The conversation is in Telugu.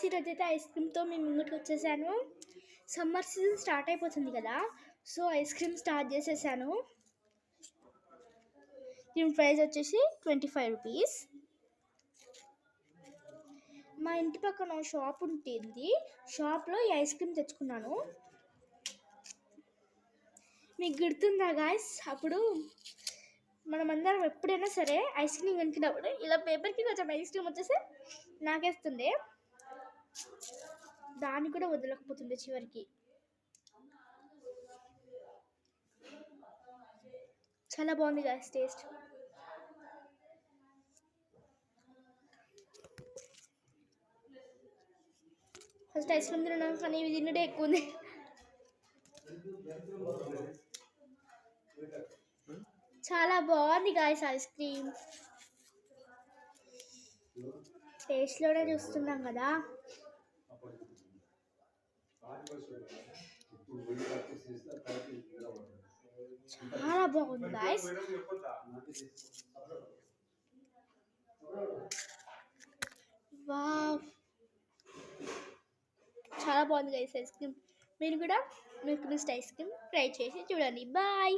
గాయస్ ఈరోజైతే ఐస్ క్రీమ్తో మేము ముందుకు వచ్చేసాను. సమ్మర్ సీజన్ స్టార్ట్ అయిపోతుంది కదా, సో ఐస్ క్రీమ్ స్టార్ట్ చేసేసాను. దీని ప్రైస్ వచ్చేసి 25 రూపీస్. మా ఇంటి పక్కన షాప్ ఉంటుంది, షాప్లో ఈ ఐస్ క్రీమ్ తెచ్చుకున్నాను. మీకు గుర్తుందా గాయస్, అప్పుడు మనమందరం ఎప్పుడైనా సరే ఐస్ క్రీమ్ కొనుక్కున్నప్పుడు ఇలా పేపర్కి కొంచెం ఐస్ క్రీమ్ వచ్చేసి నాకేస్తుండే, దాన్ని కూడా వదలకపోతుండే చివరికి. చాలా బాగుంది guys taste. First ice cream తిన్నాను కానీ ఇవి తిన్నడే ఎక్కువ ఉంది. చాలా బాగుంది గాయస్ ఐస్ క్రీమ్. టేస్ట్లోనే చూస్తున్నాం కదా. చాలా బాగుంది గాయస్. వావ్, చాలా బాగుంది గైస్ ఐస్ క్రీమ్. మీరు కూడా milk mist ice cream try చేసి చూడండి. బాయ్.